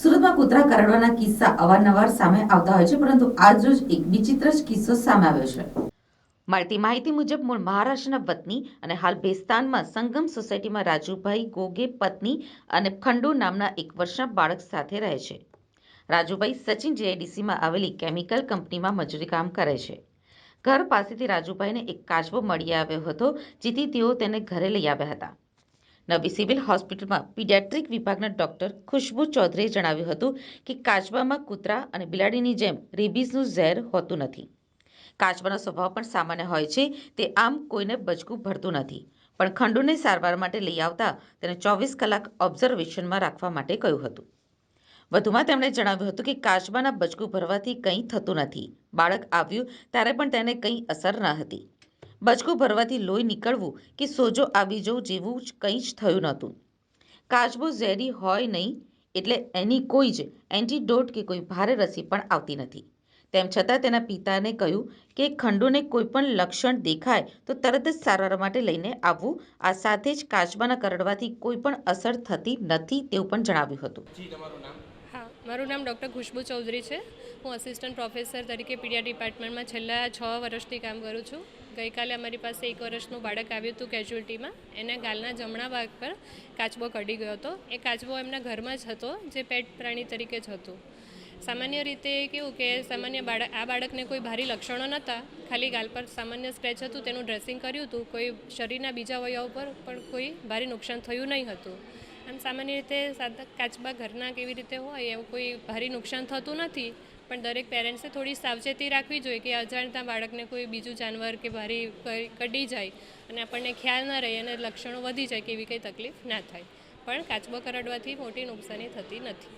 સુરતમાં કૂતરા કરડવાના કિસ્સા અવારનવાર સામે આવતા હોય છે, પરંતુ આજરોજ એક વિચિત્ર જ કિસ્સો સામે આવ્યો છે. મળતી માહિતી મુજબ મૂળ મહારાષ્ટ્રના વતની અને હાલ ભેસ્તાનમાં સંગમ સોસાયટીમાં રાજુભાઈ ગોગે પત્ની અને ખંડુ નામના 1 વર્ષના બાળક સાથે રહે છે. રાજુભાઈ સચિન જીઆઈડીસીમાં આવેલી કેમિકલ કંપનીમાં મજૂરી કામ કરે છે. ઘર પાસેથી રાજુભાઈને એક કાચબો મળી આવ્યો હતો, જેથી તેઓ તેને ઘરે લઈ આવ્યા હતા. નવી સિવિલ હોસ્પિટલમાં પીડિયાટ્રિક વિભાગના ડોક્ટર ખુશ્બુ ચૌધરીએ જણાવ્યું હતું કે કાચબામાં કૂતરા અને બિલાડીની જેમ રેબિઝનું ઝેર હોતું નથી. કાચબાનો સ્વભાવ પણ સામાન્ય હોય છે. તે આમ કોઈને બચકું ભરતું નથી, પણ ખંડુને સારવાર માટે લઈ આવતા તેને 24 કલાક ઓબ્ઝર્વેશનમાં રાખવા માટે કહ્યું હતું. વધુમાં તેમણે જણાવ્યું હતું કે કાચબાના બચકું ભરવાથી કંઈ થતું નથી. બાળક આવ્યું ત્યારે પણ તેને કંઈ અસર ન હતી. બચકું ભરવાથી લોહી નીકળવું કે સોજો આવી જવું જેવું જ કંઈ જ થયું નહોતું. કાચબો ઝેરી હોય નહીં, એટલે એની કોઈ જ એન્ટીડોટ કે કોઈ ભારે રસી પણ આવતી નથી. તેમ છતાં તેના પિતાને કહ્યું કે ખંડુને કોઈ પણ લક્ષણ દેખાય તો તરત જ સારવાર માટે લઈને આવવું. આ સાથે જ કાચબાના કરડવાથી કોઈ પણ અસર થતી નથી તેવું પણ જણાવ્યું હતું. હા, મારું નામ ડૉક્ટર ખુશ્બુ ચૌધરી છે. હું અસિસ્ટન્ટ પ્રોફેસર તરીકે પીડિયા ડિપાર્ટમેન્ટમાં છેલ્લા 6 વર્ષથી કામ કરું છું. ગઈકાલે અમારી પાસે 1 વર્ષનું બાળક આવ્યું હતું કેઝ્યુઅલ્ટીમાં. એના ગાલના જમણા ભાગ પર કાચબો કરડી ગયો હતો. એ કાચબો એમના ઘરમાં જ હતો, જે પેટ પ્રાણી તરીકે જ હતું. સામાન્ય રીતે કેવું કે આ બાળકને કોઈ ભારે લક્ષણો નહોતા, ખાલી ગાલ પર સામાન્ય સ્ક્રેચ હતું, તેનું ડ્રેસિંગ કર્યું હતું. કોઈ શરીરના બીજા અવયવ પર પણ કોઈ ભારે નુકસાન થયું નહીં હતું. આમ સામાન્ય રીતે સાદા કાચબા ઘરના કેવી રીતે હોય એવું કોઈ ભારે નુકસાન થતું નથી, પણ દરેક પેરેન્ટ્સે થોડી સાવચેતી રાખવી જોઈએ કે અજાણતા બાળકને કોઈ બીજું જાનવર કે ભારે કરડી જાય અને આપણને ખ્યાલ ન રહે અને લક્ષણો વધી જાય કે એવી કંઈ તકલીફ ના થાય. પણ કાચબો કરડવાથી મોટી નુકસાની થતી નથી.